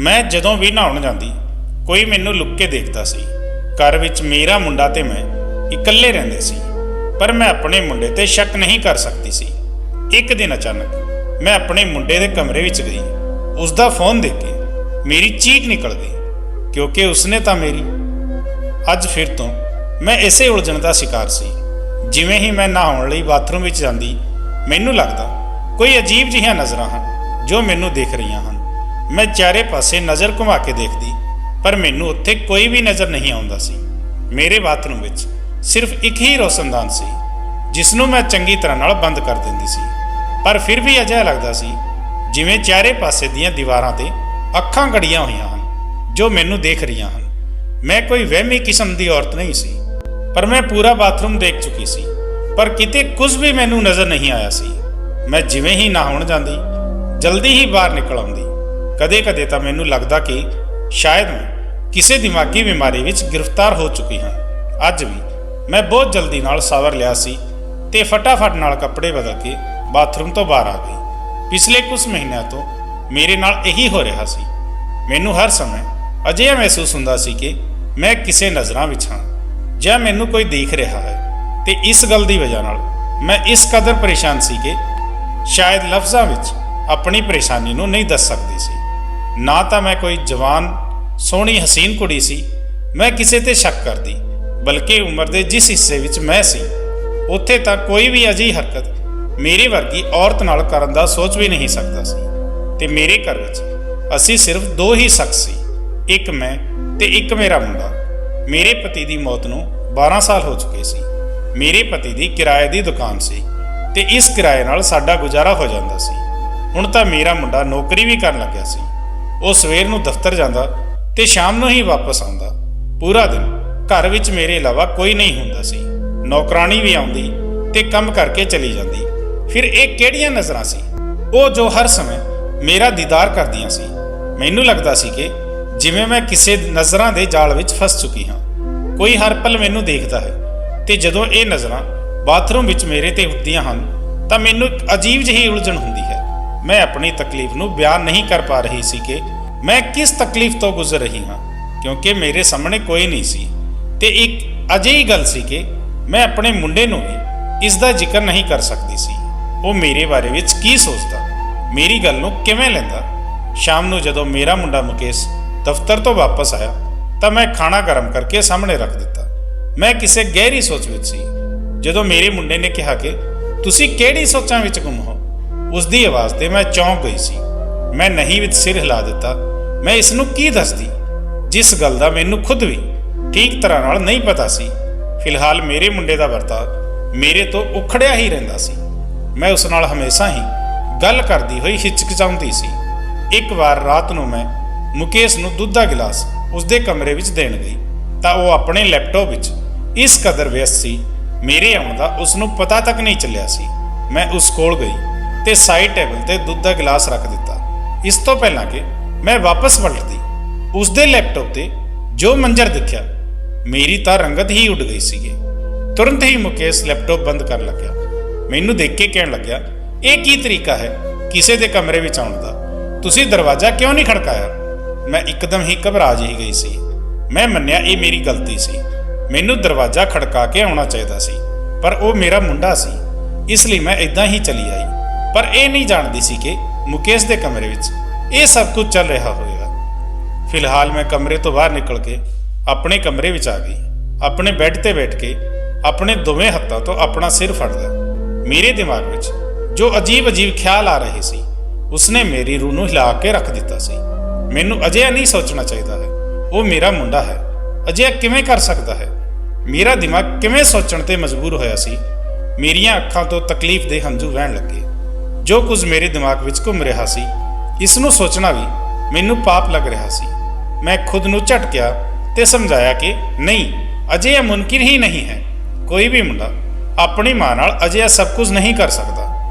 मैं जदों भी नहाउण जांदी कोई मैनूं लुक के देखदा सी। घर विच मेरा मुंडा ते मैं इकल्ले रहिंदे सी, पर मैं अपने मुंडे ते शक नहीं कर सकती सी। एक दिन अचानक मैं अपने मुंडे दे कमरे विच गई। उसदा फोन देख के मेरी चीख निकल गई, क्योंकि उसने तां मेरी अज फिर तो मैं इसे उलझण दा शिकार सी। जिवें ही मैं नहाउण लई बाथरूम विच जांदी, मैनूं लगदा कोई अजीब जिहियां नज़रां हन जो मैनूं देख रहीआं हन। मैं चारे पासे नज़र घुमा के देखदी, पर मैनूं उत्थे कोई भी नज़र नहीं आउंदा सी। मेरे बाथरूम विच सिर्फ एक ही रोशनदान सी, जिसनूं मैं चंगी तरह नाल बंद कर दिंदी सी, पर फिर भी अजिहा लगदा सी जिवें चारे पासे दीआं दीवारां ते अखां गड़ियां होईआं हन जो मैनूं देख रहीआं हन। मैं कोई वहमी किस्म दी औरत नहीं सी, पर मैं पूरा बाथरूम देख चुकी सी, पर किते कुछ भी मैनूं नज़र नहीं आया सी। मैं जिवें ही नहाउण जांदी जल्दी ही बाहर निकल आउंदी। कदे कदे तां मैनूं लगदा कि शायद मैं किसी दिमागी बीमारी विच गिरफ्तार हो चुकी हाँ। अज भी मैं बहुत जल्दी नाल सावर लिया सी ते फटाफट नाल कपड़े बदल के बाथरूम तो बाहर आ गई। पिछले कुछ महीनों तो मेरे नाल यही हो रहा सी। मैनूं हर समय अजिहा महसूस हुंदा सी कि मैं किसी नज़रां विच हाँ जां मैनूं कोई देख रहा है, ते इस गल दी वजह नाल मैं इस कदर परेशान सी कि शायद लफ्ज़ां विच अपनी परेशानी नूं नहीं दस सकदी सी। ना तां मैं कोई जवान सोहणी हसीन कुड़ी सी मैं किसी ते शक करदी, बल्कि उम्र दे जिस हिस्से विच मैं सी उत्थे तां कोई भी अजिही हरकत मेरी वर्गी औरत नाल करन दा सोच भी नहीं सकदा सी। ते मेरे घर विच असीं सिर्फ दो ही शख्स सी, एक मैं ते एक मेरा मुंडा। मेरे पति दी मौत नूं 12 साल हो चुके सी। मेरे पति दी किराए दी दुकान सी ते इस किराए नाल साडा गुजारा हो जांदा सी। हुण तां मेरा मुंडा नौकरी भी करन लग्या सी। ਉਹ ਸਵੇਰ ਨੂੰ ਦਫ਼ਤਰ ਜਾਂਦਾ ਤੇ ਸ਼ਾਮ ਨੂੰ ਹੀ ਵਾਪਸ ਆਉਂਦਾ। ਪੂਰਾ ਦਿਨ ਘਰ ਵਿੱਚ ਮੇਰੇ ਇਲਾਵਾ ਕੋਈ ਨਹੀਂ ਹੁੰਦਾ ਸੀ। ਨੌਕਰਾਨੀ ਵੀ ਆਉਂਦੀ ਤੇ ਕੰਮ ਕਰਕੇ ਚਲੀ ਜਾਂਦੀ। ਫਿਰ ਇਹ ਕਿਹੜੀਆਂ ਨਜ਼ਰਾਂ ਸੀ ਉਹ ਜੋ ਹਰ ਸਮੇਂ ਮੇਰਾ ਦੀਦਾਰ ਕਰਦੀਆਂ ਸੀ। ਮੈਨੂੰ ਲੱਗਦਾ ਸੀ ਕਿ ਜਿਵੇਂ ਮੈਂ ਕਿਸੇ ਨਜ਼ਰਾਂ ਦੇ ਜਾਲ ਵਿੱਚ ਫਸ ਚੁੱਕੀ ਹਾਂ। ਕੋਈ ਹਰ ਪਲ ਮੈਨੂੰ ਦੇਖਦਾ ਹੈ ਤੇ ਜਦੋਂ ਇਹ ਨਜ਼ਰਾਂ ਬਾਥਰੂਮ ਵਿੱਚ ਮੇਰੇ ਤੇ ਉੱਠਦੀਆਂ ਹਨ ਤਾਂ ਮੈਨੂੰ ਇੱਕ ਅਜੀਬ ਜਿਹੀ ਉਲਝਣ ਹੁੰਦੀ ਹੈ। मैं अपनी तकलीफ नूं बयान नहीं कर पा रही सी कि मैं किस तकलीफ तो गुजर रही हाँ, क्योंकि मेरे सामने कोई नहीं सी। ते एक अजिही गल सी कि मैं अपने मुंडे नूं भी इसका जिक्र नहीं कर सकती सी। वो मेरे बारे विच की सोचदा, मेरी गल नूं किवें लैंदा। शाम नूं जदों मेरा मुंडा मुकेश दफ्तर तो वापस आया तां मैं खाना गर्म करके सामने रख दिता। मैं किसी गहरी सोच विच सी जदों मेरे मुंडे ने कहा कि तुसीं किहड़ी सोचां विच गुम हो। उसकी आवाज़ ते मैं चौंक गई सी। मैं नहीं विच सिर हिला दिता। मैं इसनूं की दसदी जिस गल दा मैनूं खुद भी ठीक तरह नाल नहीं पता सी। फिलहाल मेरे मुंडे दा वर्ताव मेरे तो उखड़िया ही रहिंदा सी। मैं उस नाल हमेशा ही गल करदी होई हिचकिचाउंदी सी। एक बार रात नूं मैं मुकेश नूं दुध दा गिलास उसदे कमरे विच देण गई तां ओह अपने लैपटॉप विच इस कदर व्यस्त सी मेरे आउण दा उसनूं पता तक नहीं चलिया सी। मैं उस कोल गई ते साइड टेबल ते दुध दा गिलास रख दिता। इस तो पहला कि मैं वापस पलटदी उसदे लैपटॉप ते जो मंजर दिखिया मेरी तां रंगत ही उड़ गई सी। तुरंत ही मुकेश लैपटॉप बंद कर लग्या। मैनूं देख के कहण लग्या, ये की तरीका है किसी दे कमरे विच आउण दा? तुसीं दरवाजा क्यों नहीं खड़काया? मैं एकदम ही घबरा जी गई सी। मैं मन्निया ये मेरी गलती सी। मैनूं दरवाजा खड़का के आउणा चाहीदा सी, पर वो मेरा मुंडा सी, इसलिए मैं इदां ही चली आई। पर यह नहीं जानती सी कि मुकेश के कमरे विच ये सब कुछ चल रहा होगा। फिलहाल मैं कमरे तो बाहर निकल के अपने कमरे विच आ गई। अपने बैड ते बैठ के अपने दोवें हत्थों तो अपना सिर फड़ लिया। मेरे दिमाग विच जो अजीब अजीब ख्याल आ रहे सी उसने मेरी रूह नूं हिला के रख दिता सी। मैनूं अजिहा नहीं सोचना चाहिए है। वो मेरा मुंडा है, अजिहा किवें कर सकता है? मेरा दिमाग किवें सोचण ते मजबूर होया सी। मेरियां अखां तो तकलीफ दे हंझू वहण लगे। जो कुछ मेरे दिमाग विच घूम रहा सी इसनूं सोचना भी मैनूं पाप लग रहा सी। मैं खुद नूं झटकिया ते समझाया कि नहीं, अजिहा मुमकिन ही नहीं है। कोई भी मुंडा अपनी मां नाल अजिहा सब कुछ नहीं कर सकता।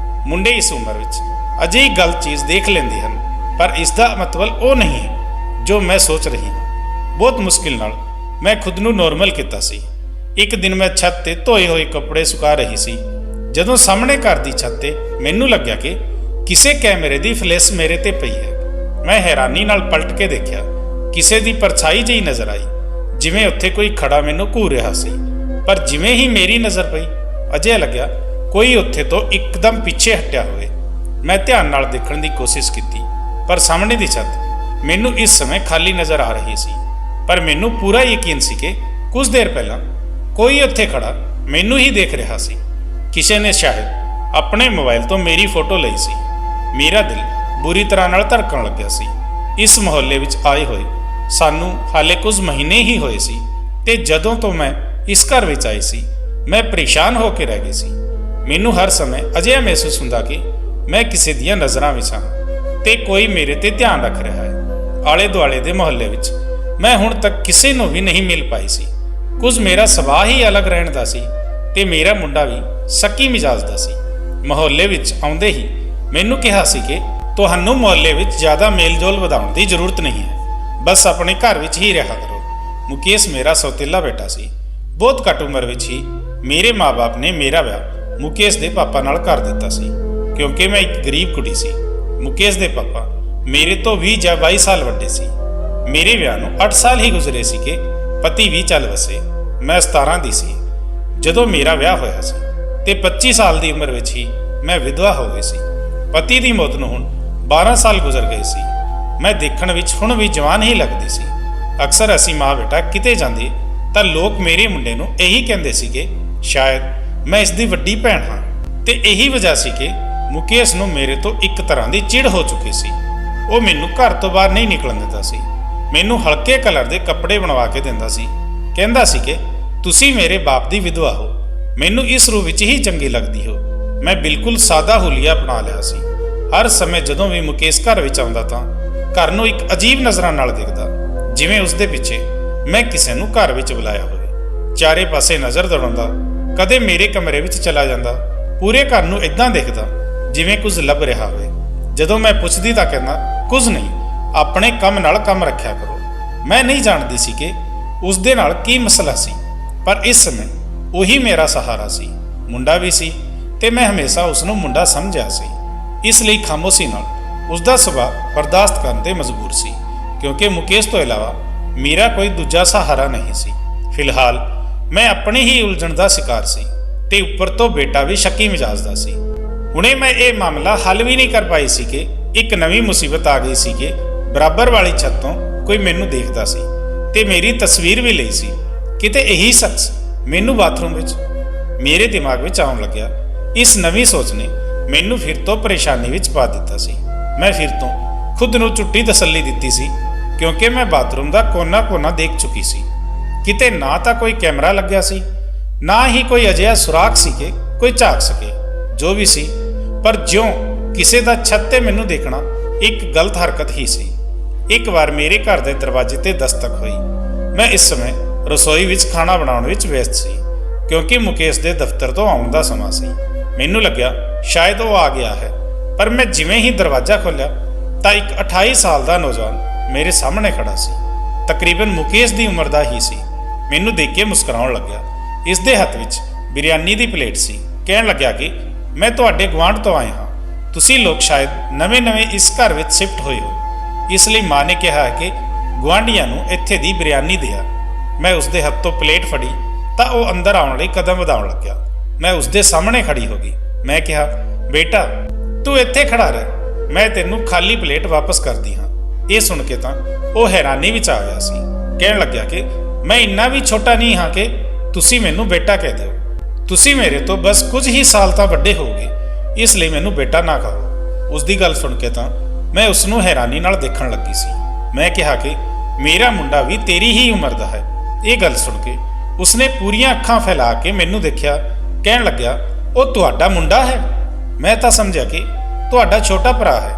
मुंडे इस उम्र विच अजिही गलत चीज़ देख लेंदे हन, पर इसका मतलब वो नहीं है जो मैं सोच रही हूँ। बहुत मुश्किल नाल मैं खुद नूं नॉर्मल किया सी। एक दिन मैं छत ते धोए हुए कपड़े सुका रही सी। जदों सामने घर की छत ते मैनूं लग्या कि किसी कैमरे की फ्लैश मेरे ते पई है। मैं हैरानी ਨਾਲ ਪਲਟ ਕੇ ਦੇਖਿਆ। ਕਿਸੇ ਦੀ ਪਰਛਾਈ ਜਿਹੀ ਨਜ਼ਰ ਆਈ, ਜਿਵੇਂ ਉੱਥੇ ਕੋਈ ਖੜਾ ਮੈਨੂੰ ਘੂਰ ਰਿਹਾ ਸੀ। ਪਰ ਜਿਵੇਂ ਹੀ ਮੇਰੀ ਨਜ਼ਰ ਪਈ, ਅਜਿਹਾ ਲੱਗਿਆ ਕੋਈ ਉੱਥੇ ਤੋਂ ਇੱਕਦਮ ਪਿੱਛੇ ਹਟਿਆ ਹੋਵੇ। ਮੈਂ ਧਿਆਨ ਨਾਲ ਦੇਖਣ ਦੀ ਕੋਸ਼ਿਸ਼ ਕੀਤੀ, ਪਰ ਸਾਹਮਣੇ ਦੀ ਛੱਤ ਮੈਨੂੰ ਇਸ ਸਮੇਂ ਖਾਲੀ ਨਜ਼ਰ ਆ ਰਹੀ ਸੀ। ਪਰ ਮੈਨੂੰ ਪੂਰਾ ਯਕੀਨ ਸੀ ਕਿ ਕੁਝ ਦੇਰ ਪਹਿਲਾਂ ਕੋਈ ਉੱਥੇ ਖੜਾ ਮੈਨੂੰ ਹੀ ਦੇਖ ਰਿਹਾ ਸੀ। ਕਿਸੇ ਨੇ ਸ਼ਾਇਦ ਆਪਣੇ ਮੋਬਾਈਲ ਤੋਂ ਮੇਰੀ ਫੋਟੋ ਲਈ ਸੀ। ਮੇਰਾ ਦਿਲ ਬੁਰੀ ਤਰ੍ਹਾਂ ਨਾਲ ਧੜਕਣ ਲੱਗਿਆ ਸੀ। ਇਸ ਮੁਹੱਲੇ ਵਿੱਚ ਆਏ ਹੋਏ ਸਾਨੂੰ ਹਾਲੇ ਕੁਝ ਮਹੀਨੇ ਹੀ ਹੋਏ ਸੀ, ਤੇ ਜਦੋਂ ਤੋਂ ਮੈਂ ਇਸ ਘਰ ਵਿੱਚ ਆਈ ਸੀ, ਮੈਂ ਪਰੇਸ਼ਾਨ ਹੋ ਕੇ ਰਹਿ ਗਈ ਸੀ। ਮੈਨੂੰ ਹਰ ਸਮੇਂ ਅਜਿਹਾ ਮਹਿਸੂਸ ਹੁੰਦਾ ਕਿ ਮੈਂ ਕਿਸੇ ਦੀਆਂ ਨਜ਼ਰਾਂ ਵਿੱਚ ਹਾਂ ਤੇ ਕੋਈ ਮੇਰੇ ਤੇ ਧਿਆਨ ਰੱਖ ਰਿਹਾ ਹੈ। ਆਲੇ ਦੁਆਲੇ ਦੇ ਮੁਹੱਲੇ ਵਿੱਚ ਮੈਂ ਹੁਣ ਤੱਕ ਕਿਸੇ ਨੂੰ ਵੀ ਨਹੀਂ ਮਿਲ ਪਾਈ ਸੀ। ਕੁਝ ਮੇਰਾ ਸੁਭਾਅ ਹੀ ਅਲੱਗ ਰਹਿਣ ਦਾ ਸੀ ਤੇ ਮੇਰਾ ਮੁੰਡਾ ਵੀ ਸ਼ੱਕੀ ਮਿਜਾਜ ਦਾ ਸੀ। ਮੁਹੱਲੇ ਵਿੱਚ ਆਉਂਦੇ ਹੀ ਮੈਨੂੰ ਕਿਹਾ ਸੀ ਕਿ ਤੁਹਾਨੂੰ ਮੁਹੱਲੇ ਵਿੱਚ ਜ਼ਿਆਦਾ ਮੇਲ-ਜੋਲ ਵਧਾਉਣ ਦੀ ਜ਼ਰੂਰਤ ਨਹੀਂ ਹੈ, ਬਸ ਆਪਣੇ ਘਰ ਵਿੱਚ ਹੀ ਰਿਹਾ ਕਰੋ। ਮੁਕੇਸ਼ ਮੇਰਾ ਸੌਤੇਲਾ ਬੇਟਾ ਸੀ। ਬਹੁਤ ਘੱਟ ਉਮਰ ਵਿੱਚ ਹੀ ਮੇਰੇ ਮਾਪੇ ਨੇ ਮੇਰਾ ਵਿਆਹ ਮੁਕੇਸ਼ ਦੇ ਪਾਪਾ ਨਾਲ ਕਰ ਦਿੱਤਾ ਸੀ, ਕਿਉਂਕਿ ਮੈਂ ਇੱਕ ਗਰੀਬ ਕੁੜੀ ਸੀ। ਮੁਕੇਸ਼ ਦੇ ਪਾਪਾ ਮੇਰੇ ਤੋਂ 20 ਜਾਂ 22 ਸਾਲ ਵੱਡੇ ਸੀ। ਮੇਰੇ ਵਿਆਹ ਨੂੰ 8 ਸਾਲ ਹੀ ਗੁਜ਼ਰੇ ਸੀ ਕਿ ਪਤੀ ਵੀ ਚੱਲ ਵਸੇ। ਮੈਂ 17 ਦੀ ਸੀ ਜਦੋਂ ਮੇਰਾ ਵਿਆਹ ਹੋਇਆ ਸੀ ਤੇ 25 ਸਾਲ ਦੀ ਉਮਰ ਵਿੱਚ ਹੀ ਮੈਂ ਵਿਧਵਾ ਹੋ ਗਈ ਸੀ। ਪਤੀ ਦੀ ਮੌਤ ਨੂੰ ਹੁਣ 12 ਸਾਲ ਗੁਜ਼ਰ ਗਏ ਸੀ। ਮੈਂ ਦੇਖਣ ਵਿੱਚ ਹੁਣ ਵੀ ਜਵਾਨ ਹੀ ਲੱਗਦੀ ਸੀ। ਅਕਸਰ ਅਸੀਂ ਮਾਂ ਬੇਟਾ ਕਿਤੇ ਜਾਂਦੇ ਤਾਂ ਲੋਕ ਮੇਰੇ ਮੁੰਡੇ ਨੂੰ ਇਹੀ ਕਹਿੰਦੇ ਸੀ ਕਿ ਸ਼ਾਇਦ ਮੈਂ ਇਸ ਦੀ ਵੱਡੀ ਭੈਣ ਹਾਂ, ਤੇ ਇਹੀ ਵਜ੍ਹਾ ਸੀ ਕਿ ਮੁਕੇਸ਼ ਨੂੰ ਮੇਰੇ ਤੋਂ ਇੱਕ ਤਰ੍ਹਾਂ ਦੀ ਚਿੜ ਹੋ ਚੁੱਕੀ ਸੀ। ਉਹ ਮੈਨੂੰ ਘਰ ਤੋਂ ਬਾਹਰ ਨਹੀਂ ਨਿਕਲਣ ਦਿੰਦਾ ਸੀ। ਮੈਨੂੰ ਹਲਕੇ ਕਲਰ ਦੇ ਕੱਪੜੇ ਬਣਵਾ ਕੇ ਦਿੰਦਾ ਸੀ। ਕਹਿੰਦਾ ਸੀ ਕਿ ਤੁਸੀਂ ਮੇਰੇ ਬਾਪ ਦੀ ਵਿਧਵਾ ਹੋ, ਮੈਨੂੰ ਇਸ ਰੂਪ ਵਿੱਚ ਹੀ ਚੰਗੀ ਲੱਗਦੀ ਹੋ। ਮੈਂ ਬਿਲਕੁਲ ਸਾਦਾ ਹੁਲੀਆ ਬਣਾ ਲਿਆ ਸੀ। ਹਰ ਸਮੇਂ ਜਦੋਂ ਵੀ ਮੁਕੇਸ਼ ਘਰ ਵਿੱਚ ਆਉਂਦਾ ਤਾਂ ਘਰ ਨੂੰ ਇੱਕ ਅਜੀਬ ਨਜ਼ਰਾਂ ਨਾਲ ਦੇਖਦਾ, ਜਿਵੇਂ ਉਸ ਦੇ ਪਿੱਛੇ ਮੈਂ ਕਿਸੇ ਨੂੰ ਘਰ ਵਿੱਚ ਬੁਲਾਇਆ ਹੋਵੇ। ਚਾਰੇ ਪਾਸੇ ਨਜ਼ਰ ਦੌੜਾਉਂਦਾ, ਕਦੇ ਮੇਰੇ ਕਮਰੇ ਵਿੱਚ ਚਲਾ ਜਾਂਦਾ। ਪੂਰੇ ਘਰ ਨੂੰ ਇਦਾਂ ਦੇਖਦਾ ਜਿਵੇਂ ਕੁਝ ਲੱਭ ਰਿਹਾ ਹੋਵੇ। ਜਦੋਂ ਮੈਂ ਪੁੱਛਦੀ ਤਾਂ ਕਹਿੰਦਾ ਕੁਝ ਨਹੀਂ, ਆਪਣੇ ਕੰਮ ਨਾਲ ਕੰਮ ਰੱਖਿਆ ਕਰੋ। ਮੈਂ ਨਹੀਂ ਜਾਣਦੀ ਸੀ ਕਿ ਉਸ ਦੇ ਨਾਲ ਕੀ ਮਸਲਾ ਸੀ, ਪਰ ਇਸ ਸਮੇਂ ਉਹੀ ਮੇਰਾ ਸਹਾਰਾ ਸੀ। ਮੁੰਡਾ ਵੀ ਸੀ ਤੇ ਮੈਂ ਹਮੇਸ਼ਾ ਉਸ ਨੂੰ ਮੁੰਡਾ ਸਮਝਿਆ ਸੀ। ਇਸ ਲਈ ਖਾਮੋਸ਼ੀ ਨਾਲ ਉਸ ਦਾ ਸੁਭਾਅ ਬਰਦਾਸ਼ਤ ਕਰਨ ਤੇ ਮਜਬੂਰ ਸੀ, ਕਿਉਂਕਿ ਮੁਕੇਸ਼ ਤੋਂ ਇਲਾਵਾ ਮੇਰਾ ਕੋਈ ਦੂਜਾ ਸਹਾਰਾ ਨਹੀਂ ਸੀ। ਫਿਲਹਾਲ ਮੈਂ ਆਪਣੀ ਹੀ ਉਲਝਣ ਦਾ ਸ਼ਿਕਾਰ ਸੀ ਤੇ ਉੱਪਰ ਤੋਂ ਬੇਟਾ ਵੀ ਸ਼ੱਕੀ ਮਿਜਾਜ ਦਾ ਸੀ। ਹੁਣੇ ਮੈਂ ਇਹ ਮਾਮਲਾ ਹੱਲ ਵੀ ਨਹੀਂ ਕਰ ਪਾਈ ਸੀ ਕਿ ਇੱਕ ਨਵੀਂ ਮੁਸੀਬਤ ਆ ਗਈ ਸੀ ਕਿ ਬਰਾਬਰ ਵਾਲੀ ਛੱਤ ਤੋਂ ਕੋਈ ਮੈਨੂੰ ਦੇਖਦਾ ਸੀ ਤੇ ਮੇਰੀ ਤਸਵੀਰ ਵੀ ਲਈ ਸੀ। ਕਿਤੇ ਇਹੀ ਸ਼ਖਸ ਮੈਨੂੰ ਬਾਥਰੂਮ ਵਿੱਚ ਮੇਰੇ ਦਿਮਾਗ ਵਿੱਚ ਆਉਣ ਲੱਗਿਆ। ਇਸ ਨਵੀਂ ਸੋਚ ਨੇ ਮੈਨੂੰ ਫਿਰ ਤੋਂ ਪਰੇਸ਼ਾਨੀ ਵਿੱਚ ਪਾ ਦਿੱਤਾ ਸੀ। ਮੈਂ ਫਿਰ ਤੋਂ ਖੁਦ ਨੂੰ ਝੂਠੀ ਤਸੱਲੀ ਦਿੱਤੀ ਸੀ, ਕਿਉਂਕਿ ਮੈਂ ਬਾਥਰੂਮ ਦਾ ਕੋਨਾ-ਕੋਨਾ ਦੇਖ ਚੁੱਕੀ ਸੀ। ਕਿਤੇ ਨਾ ਤਾਂ ਕੋਈ ਕੈਮਰਾ ਲੱਗਿਆ ਸੀ, ਨਾ ਹੀ ਕੋਈ ਅਜਿਹਾ ਸੁਰਾਖ ਸੀ ਕਿ ਕੋਈ ਝਾਕ ਸਕੇ। ਜੋ ਵੀ ਸੀ, ਪਰ ਜਿਉਂ ਕਿਸੇ ਦਾ ਛੱਤ ਤੇ ਮੈਨੂੰ ਦੇਖਣਾ ਇੱਕ ਗਲਤ ਹਰਕਤ ਹੀ ਸੀ। ਇੱਕ ਵਾਰ ਮੇਰੇ ਘਰ ਦੇ ਦਰਵਾਜ਼ੇ ਤੇ ਦਸਤਕ ਹੋਈ। ਮੈਂ ਇਸ ਸਮੇਂ ਰਸੋਈ ਵਿੱਚ ਖਾਣਾ ਬਣਾਉਣ ਵਿੱਚ ਵਿਅਸਤ ਸੀ, ਕਿਉਂਕਿ ਮੁਕੇਸ਼ ਦੇ ਦਫ਼ਤਰ ਤੋਂ ਆਉਣ ਦਾ ਸਮਾਂ ਸੀ। ਮੈਨੂੰ ਲੱਗਿਆ ਸ਼ਾਇਦ ਉਹ ਆ ਗਿਆ ਹੈ, ਪਰ ਮੈਂ ਜਿਵੇਂ ਹੀ ਦਰਵਾਜ਼ਾ ਖੋਲ੍ਹਿਆ ਤਾਂ ਇੱਕ 28 ਸਾਲ ਦਾ ਨੌਜਵਾਨ ਮੇਰੇ ਸਾਹਮਣੇ ਖੜਾ ਸੀ। ਤਕਰੀਬਨ ਮੁਕੇਸ਼ ਦੀ ਉਮਰ ਦਾ ਹੀ ਸੀ। ਮੈਨੂੰ ਦੇਖ ਕੇ ਮੁਸਕਰਾਉਣ ਲੱਗਿਆ। ਇਸ ਦੇ ਹੱਥ ਵਿੱਚ ਬਿਰਿਆਨੀ ਦੀ ਪਲੇਟ ਸੀ। ਕਹਿਣ ਲੱਗਿਆ ਕਿ ਮੈਂ ਤੁਹਾਡੇ ਗੁਆਂਢ ਤੋਂ ਆਇਆ ਹਾਂ। ਤੁਸੀਂ ਲੋਕ ਸ਼ਾਇਦ ਨਵੇਂ-ਨਵੇਂ ਇਸ ਘਰ ਵਿੱਚ ਸ਼ਿਫਟ ਹੋਏ ਹੋ, ਇਸ ਲਈ ਮਾਂ ਨੇ ਕਿਹਾ ਕਿ ਗੁਆਂਢੀਆਂ ਨੂੰ ਇੱਥੇ ਦੀ ਬਿਰਿਆਨੀ ਦਿਆ। ਮੈਂ ਉਸ ਦੇ ਹੱਥ ਤੋਂ ਪਲੇਟ ਫੜੀ ਤਾਂ ਉਹ ਅੰਦਰ ਆਉਣ ਲਈ ਕਦਮ ਵਧਾਉਣ ਲੱਗਿਆ। ਮੈਂ ਉਸ ਦੇ ਸਾਹਮਣੇ ਖੜੀ ਹੋ ਗਈ। ਮੈਂ ਕਿਹਾ, ਬੇਟਾ ਤੂੰ ਇੱਥੇ ਖੜਾ ਰਹਿ, ਮੈਂ ਤੈਨੂੰ ਖਾਲੀ ਪਲੇਟ ਵਾਪਸ ਕਰਦੀ ਹਾਂ। ਇਹ ਸੁਣ ਕੇ ਤਾਂ ਉਹ ਹੈਰਾਨੀ ਵਿੱਚ ਆ ਗਿਆ ਸੀ। ਕਹਿਣ ਲੱਗਿਆ ਕਿ ਮੈਂ ਇੰਨਾ ਵੀ ਛੋਟਾ ਨਹੀਂ ਹਾਂ ਕਿ ਤੁਸੀਂ ਮੈਨੂੰ ਬੇਟਾ ਕਹਿ ਦਿਓ। ਤੁਸੀਂ ਮੇਰੇ ਤੋਂ ਬਸ ਕੁਝ ਹੀ ਸਾਲ ਤਾਂ ਵੱਡੇ ਹੋਗੇ, ਇਸ ਲਈ ਮੈਨੂੰ ਬੇਟਾ ਨਾ ਕਹੋ। ਉਸ ਦੀ ਗੱਲ ਸੁਣ ਕੇ ਤਾਂ ਮੈਂ ਉਸ ਨੂੰ ਹੈਰਾਨੀ ਨਾਲ ਦੇਖਣ ਲੱਗੀ ਸੀ। ਮੈਂ ਕਿਹਾ ਕਿ ਮੇਰਾ ਮੁੰਡਾ ਵੀ ਤੇਰੀ ਹੀ ਉਮਰ ਦਾ ਹੈ। ਇਹ ਗੱਲ ਸੁਣ ਕੇ ਉਸਨੇ ਪੂਰੀਆਂ ਅੱਖਾਂ ਫੈਲਾ ਕੇ ਮੈਨੂੰ ਦੇਖਿਆ। ਕਹਿਣ ਲੱਗਿਆ, ਉਹ ਤੁਹਾਡਾ ਮੁੰਡਾ ਹੈ? ਮੈਂ ਤਾਂ ਸਮਝਿਆ ਕਿ ਤੁਹਾਡਾ ਛੋਟਾ ਭਰਾ ਹੈ।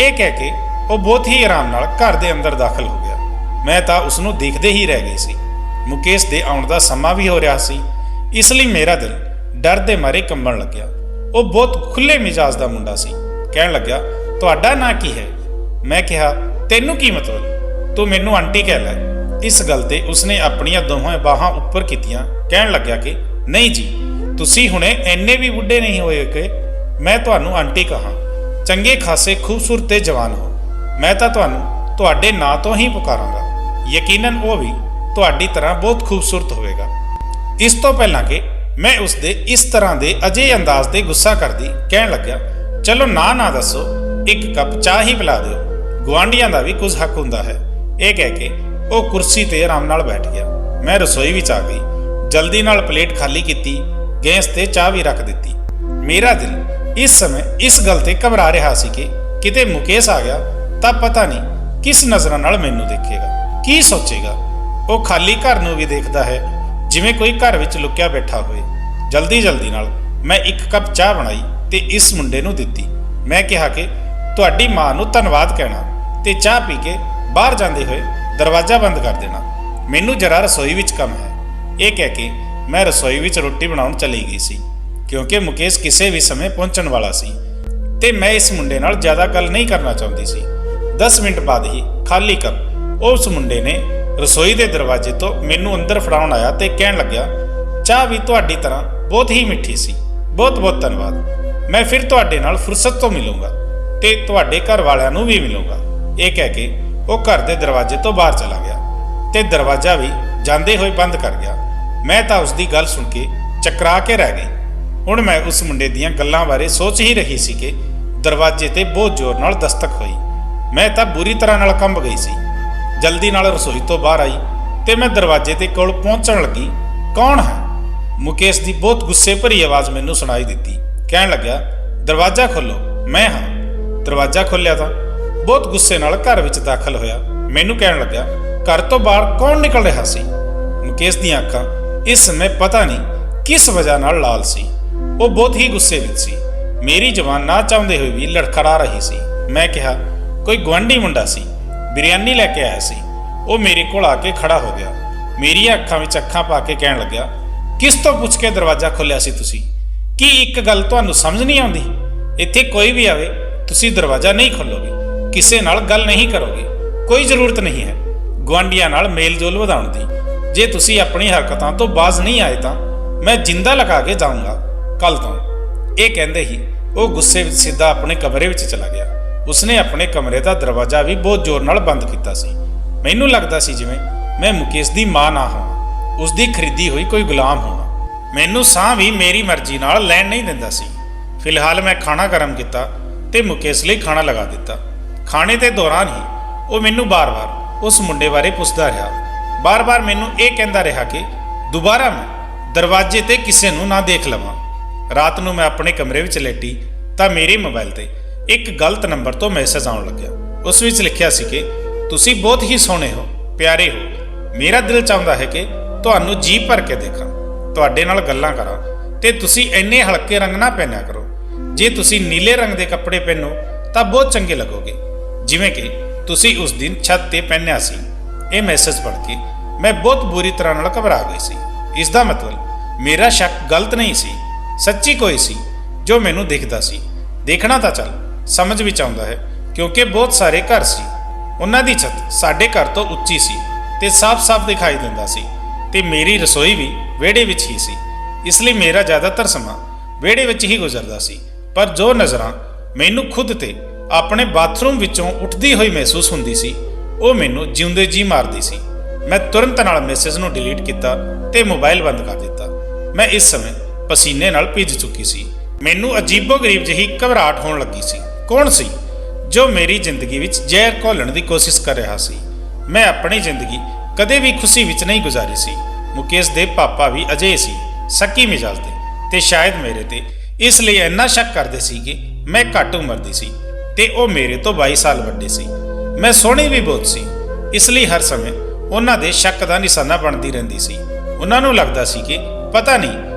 ਇਹ ਕਹਿ ਕੇ ਉਹ ਬਹੁਤ ਹੀ ਆਰਾਮ ਨਾਲ ਘਰ ਦੇ ਅੰਦਰ ਦਾਖਲ ਹੋ ਗਿਆ। ਮੈਂ ਤਾਂ ਉਸ ਨੂੰ ਦੇਖਦੇ ਹੀ ਰਹਿ ਗਈ ਸੀ। ਮੁਕੇਸ਼ ਦੇ ਆਉਣ ਦਾ ਸਮਾਂ ਵੀ ਹੋ ਰਿਹਾ ਸੀ, ਇਸ ਲਈ ਮੇਰਾ ਦਿਲ ਡਰ ਦੇ ਮਾਰੇ ਕੰਬਣ ਲੱਗਿਆ। ਉਹ ਬਹੁਤ ਖੁੱਲੇ ਮਿਜਾਜ ਦਾ ਮੁੰਡਾ ਸੀ। ਕਹਿਣ ਲੱਗਿਆ, ਤੁਹਾਡਾ ਨਾਂ ਕੀ ਹੈ? ਮੈਂ ਕਿਹਾ, ਤੈਨੂੰ ਕੀ ਮਤਲਬ, ਤੂੰ ਮੈਨੂੰ ਆਂਟੀ ਕਹਿ ਲੈ। ਇਸ ਗੱਲ ਤੇ ਉਸਨੇ ਆਪਣੀਆਂ ਦੋਹਾਂ ਬਾਹਾਂ ਉੱਪਰ ਕੀਤੀਆਂ। ਕਹਿਣ ਲੱਗਿਆ ਕਿ ਨਹੀਂ ਜੀ, ਤੁਸੀਂ ਹੁਣੇ ਇੰਨੇ ਵੀ ਬੁੱਢੇ ਨਹੀਂ ਹੋਏ ਕਿ ਮੈਂ ਤੁਹਾਨੂੰ ਆਂਟੀ ਕਹਾਂ। ਚੰਗੇ ਖਾਸੇ ਖੂਬਸੂਰਤ ਤੇ ਜਵਾਨ ਹੋ। ਮੈਂ ਤਾਂ ਤੁਹਾਨੂੰ ਤੁਹਾਡੇ ਨਾਂ ਤੋਂ ਹੀ ਪੁਕਾਰਾਂਗਾ। ਯਕੀਨਨ ਉਹ ਵੀ ਤੁਹਾਡੀ ਤਰ੍ਹਾਂ ਬਹੁਤ ਖੂਬਸੂਰਤ ਹੋਵੇਗਾ। ਇਸ ਤੋਂ ਪਹਿਲਾਂ ਕਿ ਮੈਂ ਉਸ ਦੇ ਇਸ ਤਰ੍ਹਾਂ ਦੇ ਅਜੇ ਅੰਦਾਜ਼ ਤੇ ਗੁੱਸਾ ਕਰਦੀ ਕਹਿਣ ਲੱਗਿਆ, ਚਲੋ ਨਾ ਦੱਸੋ, ਇੱਕ ਕੱਪ ਚਾਹ ਹੀ ਪਿਲਾ ਦਿਓ, ਗੁਆਂਢੀਆਂ ਦਾ ਵੀ ਕੁਝ ਹੱਕ ਹੁੰਦਾ ਹੈ। ਇਹ ਕਹਿ ਕੇ ਉਹ ਕੁਰਸੀ ਤੇ ਆਰਾਮ ਨਾਲ ਬੈਠ ਗਿਆ। ਮੈਂ ਰਸੋਈ ਵਿੱਚ ਆ ਗਈ, ਜਲਦੀ ਨਾਲ ਪਲੇਟ ਖਾਲੀ ਕੀਤੀ, ਗੈਸ ਤੇ ਚਾਹ ਵੀ ਰੱਖ ਦਿੱਤੀ। ਮੇਰਾ ਦਿਲ ਇਸ ਸਮੇਂ ਇਸ ਗੱਲ ਤੇ ਘਬਰਾ ਰਿਹਾ ਸੀ ਕਿ ਕਿਤੇ ਮੁਕੇਸ਼ ਆ ਗਿਆ ਤਾਂ ਪਤਾ ਨਹੀਂ ਕਿਸ ਨਜ਼ਰਾਂ ਨਾਲ ਮੈਨੂੰ ਦੇਖੇਗਾ, ਕੀ ਸੋਚੇਗਾ। ਉਹ ਖਾਲੀ ਘਰ ਨੂੰ ਵੀ ਦੇਖਦਾ ਹੈ ਜਿਵੇਂ ਕੋਈ ਘਰ ਵਿੱਚ ਲੁਕਿਆ ਬੈਠਾ ਹੋਵੇ। ਜਲਦੀ ਨਾਲ ਮੈਂ ਇੱਕ ਕੱਪ ਚਾਹ ਬਣਾਈ ਤੇ ਇਸ ਮੁੰਡੇ ਨੂੰ ਦਿੱਤੀ। ਮੈਂ ਕਿਹਾ ਕਿ ਤੁਹਾਡੀ ਮਾਂ ਨੂੰ ਧੰਨਵਾਦ ਕਹਿਣਾ ਤੇ ਚਾਹ ਪੀ ਕੇ ਬਾਹਰ ਜਾਂਦੇ ਹੋਏ ਦਰਵਾਜ਼ਾ ਬੰਦ ਕਰ ਦੇਣਾ, ਮੈਨੂੰ ਜਰਾ ਰਸੋਈ ਵਿੱਚ ਕੰਮ ਹੈ। ਇਹ ਕਹਿ ਕੇ ਮੈਂ ਰਸੋਈ ਵਿੱਚ ਰੋਟੀ ਬਣਾਉਣ ਚਲੀ ਗਈ ਸੀ, ਕਿਉਂਕਿ ਮੁਕੇਸ਼ ਕਿਸੇ ਵੀ ਸਮੇਂ ਪਹੁੰਚਣ ਵਾਲਾ ਸੀ ਤੇ ਮੈਂ ਇਸ ਮੁੰਡੇ ਨਾਲ ਜ਼ਿਆਦਾ ਗੱਲ ਨਹੀਂ ਕਰਨਾ ਚਾਹੁੰਦੀ ਸੀ। 10 ਮਿੰਟ ਬਾਅਦ ਹੀ ਖਾਲੀ ਕੱਪ ਉਸ ਮੁੰਡੇ ਨੇ ਰਸੋਈ ਦੇ ਦਰਵਾਜ਼ੇ ਤੋਂ ਮੈਨੂੰ ਅੰਦਰ ਫੜਾਉਣ ਆਇਆ ਤੇ ਕਹਿਣ ਲੱਗਿਆ, ਚਾਹ ਵੀ ਤੁਹਾਡੀ ਤਰ੍ਹਾਂ ਬਹੁਤ ਹੀ ਮਿੱਠੀ ਸੀ, ਬਹੁਤ ਧੰਨਵਾਦ। ਮੈਂ ਫਿਰ ਤੁਹਾਡੇ ਨਾਲ ਫੁਰਸਤ ਤੋਂ ਮਿਲੂੰਗਾ ਤੇ ਤੁਹਾਡੇ ਘਰ ਵਾਲਿਆਂ ਨੂੰ ਵੀ ਮਿਲੂੰਗਾ। ਇਹ ਕਹਿ ਕੇ ਉਹ ਘਰ ਦੇ ਦਰਵਾਜ਼ੇ ਤੋਂ ਬਾਹਰ ਚਲਾ ਗਿਆ ਤੇ ਦਰਵਾਜ਼ਾ ਵੀ ਜਾਂਦੇ ਹੋਏ ਬੰਦ ਕਰ ਗਿਆ। ਮੈਂ ਤਾਂ ਉਸ ਦੀ ਗੱਲ ਸੁਣ ਕੇ ਚੱਕਰਾ ਕੇ ਰਹਿ ਗਈ। ਹੁਣ ਮੈਂ ਉਸ ਮੁੰਡੇ ਦੀਆਂ ਗੱਲਾਂ ਬਾਰੇ ਸੋਚ ਹੀ ਰਹੀ ਸੀ ਕਿ ਦਰਵਾਜ਼ੇ ਤੇ ਬਹੁਤ ਜ਼ੋਰ ਨਾਲ ਦਸਤਕ ਹੋਈ। ਮੈਂ ਤਾਂ ਬੁਰੀ ਤਰ੍ਹਾਂ ਨਾਲ ਕੰਬ ਗਈ ਸੀ। ਜਲਦੀ ਨਾਲ ਰਸੋਈ ਤੋਂ ਬਾਹਰ ਆਈ ਤੇ ਮੈਂ ਦਰਵਾਜ਼ੇ ਤੇ ਕੋਲ ਪਹੁੰਚਣ ਲੱਗੀ। ਕੌਣ ਹੈ? ਮੁਕੇਸ਼ ਦੀ ਬਹੁਤ ਗੁੱਸੇ ਭਰੀ ਆਵਾਜ਼ ਮੈਨੂੰ ਸੁਣਾਈ ਦਿੱਤੀ। ਕਹਿਣ ਲੱਗਿਆ, ਦਰਵਾਜ਼ਾ ਖੋਲੋ। ਮੈਂ ਹਾਂ। ਦਰਵਾਜ਼ਾ ਖੋਲ੍ਹਿਆ ਤਾਂ ਬਹੁਤ ਗੁੱਸੇ ਨਾਲ ਘਰ ਵਿੱਚ ਦਾਖਲ ਹੋਇਆ। ਮੈਨੂੰ ਕਹਿਣ ਲੱਗਿਆ, ਘਰ ਤੋਂ ਬਾਹਰ ਕੌਣ ਨਿਕਲ ਰਿਹਾ ਸੀ? ਮੁਕੇਸ਼ ਦੀਆਂ ਅੱਖਾਂ ਇਸ ਸਮੇਂ ਪਤਾ ਨਹੀਂ ਕਿਸ ਵਜ੍ਹਾ ਨਾਲ ਲਾਲ ਸੀ। ਉਹ ਬਹੁਤ ਹੀ ਗੁੱਸੇ ਵਿੱਚ ਸੀ। ਮੇਰੀ ਜ਼ੁਬਾਨ ਨਾ ਚਾਹੁੰਦੇ ਹੋਏ ਵੀ ਲੜਖੜਾ ਰਹੀ ਸੀ। ਮੈਂ ਕਿਹਾ, ਕੋਈ ਗੁਆਂਢੀ ਮੁੰਡਾ ਸੀ, ਬਿਰਿਆਨੀ ਲੈ ਕੇ ਆਇਆ ਸੀ। ਉਹ ਮੇਰੇ ਕੋਲ ਆ ਕੇ ਖੜਾ ਹੋ ਗਿਆ। ਮੇਰੀਆਂ ਅੱਖਾਂ ਵਿੱਚ ਅੱਖਾਂ ਪਾ ਕੇ ਕਹਿਣ ਲੱਗਿਆ, ਕਿਸ ਤੋਂ ਪੁੱਛ ਕੇ ਦਰਵਾਜ਼ਾ ਖੋਲ੍ਹਿਆ ਸੀ ਤੁਸੀਂ? ਕੀ ਇੱਕ ਗੱਲ ਤੁਹਾਨੂੰ ਸਮਝ ਨਹੀਂ ਆਉਂਦੀ? ਇੱਥੇ ਕੋਈ ਵੀ ਆਵੇ ਤੁਸੀਂ ਦਰਵਾਜ਼ਾ ਨਹੀਂ ਖੋਲੋਗੇ, ਕਿਸੇ ਨਾਲ ਗੱਲ ਨਹੀਂ ਕਰੋਗੇ, ਕੋਈ ਜ਼ਰੂਰਤ ਨਹੀਂ ਹੈ ਗੁਆਂਢੀਆਂ ਨਾਲ ਮੇਲ ਜੋਲ ਵਧਾਉਣ ਦੀ। ਜੇ ਤੁਸੀਂ ਆਪਣੀ ਹਰਕਤਾਂ ਤੋਂ ਬਾਜ਼ ਨਹੀਂ ਆਏ ਤਾਂ ਮੈਂ ਜਿੰਦਾ ਲਗਾ ਕੇ ਜਾਊਂਗਾ ਕੱਲ ਤੋਂ। ਇਹ ਕਹਿੰਦੇ ਹੀ ਉਹ ਗੁੱਸੇ ਵਿੱਚ ਸਿੱਧਾ ਆਪਣੇ ਕਮਰੇ ਵਿੱਚ ਚਲਾ ਗਿਆ। ਉਸਨੇ ਆਪਣੇ ਕਮਰੇ ਦਾ ਦਰਵਾਜ਼ਾ ਵੀ ਬਹੁਤ ਜ਼ੋਰ ਨਾਲ ਬੰਦ ਕੀਤਾ ਸੀ। ਮੈਨੂੰ ਲੱਗਦਾ ਸੀ ਜਿਵੇਂ ਮੈਂ ਮੁਕੇਸ਼ ਦੀ ਮਾਂ ਨਾ ਹੋਵਾਂ, ਉਸ ਦੀ ਖਰੀਦੀ ਹੋਈ ਕੋਈ ਗੁਲਾਮ ਹੋਵਾਂ। ਮੈਨੂੰ ਸਾਹ ਵੀ ਮੇਰੀ ਮਰਜ਼ੀ ਨਾਲ ਲੈਣ ਨਹੀਂ ਦਿੰਦਾ ਸੀ। ਫਿਲਹਾਲ ਮੈਂ ਖਾਣਾ ਗਰਮ ਕੀਤਾ ਤੇ ਮੁਕੇਸ਼ ਲਈ ਖਾਣਾ ਲਗਾ ਦਿੱਤਾ। ਖਾਣੇ ਦੇ ਦੌਰਾਨ ਹੀ ਉਹ ਮੈਨੂੰ ਬਾਰ-ਬਾਰ ਉਸ ਮੁੰਡੇ ਬਾਰੇ ਪੁੱਛਦਾ ਰਿਹਾ। ਬਾਰ-ਬਾਰ ਮੈਨੂੰ ਇਹ ਕਹਿੰਦਾ ਰਿਹਾ ਕਿ ਦੁਬਾਰਾ ਮੈਂ ਦਰਵਾਜ਼ੇ ਤੇ ਕਿਸੇ ਨੂੰ ਨਾ ਦੇਖ ਲਵਾਂ। ਰਾਤ ਨੂੰ ਮੈਂ ਆਪਣੇ ਕਮਰੇ ਵਿੱਚ ਲੇਟੀ ਤਾਂ ਮੇਰੇ ਮੋਬਾਈਲ ਤੇ ਇੱਕ ਗਲਤ ਨੰਬਰ ਤੋਂ ਮੈਸੇਜ ਆਉਣ ਲੱਗਿਆ। ਉਸ ਵਿੱਚ ਲਿਖਿਆ ਸੀ ਕਿ ਤੁਸੀਂ ਬਹੁਤ ਹੀ ਸੋਹਣੇ ਹੋ, ਪਿਆਰੇ ਹੋ। ਮੇਰਾ ਦਿਲ ਚਾਹੁੰਦਾ ਹੈ ਕਿ ਤੁਹਾਨੂੰ ਜੀ ਭਰ ਕੇ ਦੇਖਾਂ, ਤੁਹਾਡੇ ਨਾਲ ਗੱਲਾਂ ਕਰਾਂ ਤੇ ਤੁਸੀਂ ਇੰਨੇ ਹਲਕੇ ਰੰਗ ਨਾ ਪਹਿਨਿਆ ਕਰੋ। ਜੇ ਤੁਸੀਂ ਨੀਲੇ ਰੰਗ ਦੇ ਕੱਪੜੇ ਪਹਿਨੋ ਤਾਂ ਬਹੁਤ ਚੰਗੇ ਲੱਗੋਗੇ, ਜਿਵੇਂ ਕਿ ਤੁਸੀਂ ਉਸ ਦਿਨ ਛੱਤ ਤੇ ਪਹਿਨਿਆ ਸੀ। ਇਹ ਮੈਸੇਜ ਪੜ੍ਹ ਕੇ ਮੈਂ ਬਹੁਤ ਬੁਰੀ ਤਰ੍ਹਾਂ ਨਾਲ ਘਬਰਾ ਗਈ ਸੀ। ਇਸ ਦਾ ਮਤਲਬ ਮੇਰਾ ਸ਼ੱਕ ਗਲਤ ਨਹੀਂ ਸੀ, ਸੱਚੀ ਕੋਈ ਸੀ ਜੋ ਮੈਨੂੰ ਦਿਖਦਾ ਸੀ। ਦੇਖਣਾ ਤਾਂ ਚੱਲ ਸਮਝ ਵਿੱਚ ਆਉਂਦਾ ਹੈ, ਕਿਉਂਕਿ ਬਹੁਤ ਸਾਰੇ ਘਰ ਸੀ। ਉਹਨਾਂ ਦੀ ਛੱਤ ਸਾਡੇ ਘਰ ਤੋਂ ਉੱਚੀ ਸੀ ਤੇ ਸਾਫ਼-ਸਾਫ਼ ਦਿਖਾਈ ਦਿੰਦਾ ਸੀ ਤੇ ਮੇਰੀ ਰਸੋਈ ਵੀ ਵਿਹੜੇ ਵਿੱਚ ਹੀ ਸੀ। ਇਸ ਲਈ ਮੇਰਾ ਜ਼ਿਆਦਾਤਰ ਸਮਾਂ ਵਿਹੜੇ ਵਿੱਚ ਹੀ ਗੁਜ਼ਰਦਾ ਸੀ। ਪਰ ਜੋ ਨਜ਼ਰਾਂ ਮੈਨੂੰ ਖੁਦ ਤੇ ਆਪਣੇ ਬਾਥਰੂਮ ਵਿੱਚੋਂ ਉੱਠਦੀ ਹੋਈ ਮਹਿਸੂਸ ਹੁੰਦੀ ਸੀ, ਉਹ ਮੈਨੂੰ ਜਿਉਂਦੇ ਜੀ ਮਾਰਦੀ ਸੀ। ਮੈਂ ਤੁਰੰਤ ਨਾਲ ਮੈਸੇਜ ਨੂੰ ਡਿਲੀਟ ਕੀਤਾ ਤੇ ਮੋਬਾਈਲ ਬੰਦ ਕਰ ਦਿੱਤਾ। ਮੈਂ ਇਸ ਸਮੇਂ ਪਸੀਨੇ ਨਾਲ ਭਿੱਜ ਚੁੱਕੀ ਸੀ। ਮੈਨੂੰ ਅਜੀਬੋ-ਗਰੀਬ ਜਿਹੀ ਘਬਰਾਹਟ ਹੋਣ ਲੱਗੀ ਸੀ। ਕੌਣ ਸੀ ਜੋ ਮੇਰੀ ਜ਼ਿੰਦਗੀ ਵਿੱਚ ਜ਼ਹਿਰ ਘੋਲਣ ਦੀ ਕੋਸ਼ਿਸ਼ ਕਰ ਰਿਹਾ ਸੀ? ਮੈਂ ਆਪਣੀ ਜ਼ਿੰਦਗੀ ਕਦੇ ਵੀ ਖੁਸ਼ੀ ਵਿੱਚ ਨਹੀਂ ਗੁਜ਼ਾਰੀ ਸੀ। ਮੁਕੇਸ਼ ਦੇ ਪਾਪਾ ਵੀ ਅਜਿਹੇ ਸੀ, ਸ਼ੱਕੀ ਮਿਜਾਜ਼ ਦੇ, ਤੇ ਸ਼ਾਇਦ ਮੇਰੇ ਤੇ ਇਸ ਲਈ ਇੰਨਾ ਸ਼ੱਕ ਕਰਦੇ ਸੀ ਕਿ ਮੈਂ ਘੱਟ ਉਮਰ ਦੀ ਸੀ ਤੇ ਉਹ ਮੇਰੇ ਤੋਂ 22 ਸਾਲ ਵੱਡੇ ਸੀ। ਮੈਂ ਸੋਹਣੀ ਵੀ ਬਹੁਤ ਸੀ, ਇਸ ਲਈ ਹਰ ਸਮੇਂ ਉਹਨਾਂ ਦੇ ਸ਼ੱਕ ਦਾ ਨਿਸ਼ਾਨਾ ਬਣਦੀ ਰਹਿੰਦੀ ਸੀ। ਉਹਨਾਂ ਨੂੰ ਲੱਗਦਾ ਸੀ ਕਿ ਪਤਾ ਨਹੀਂ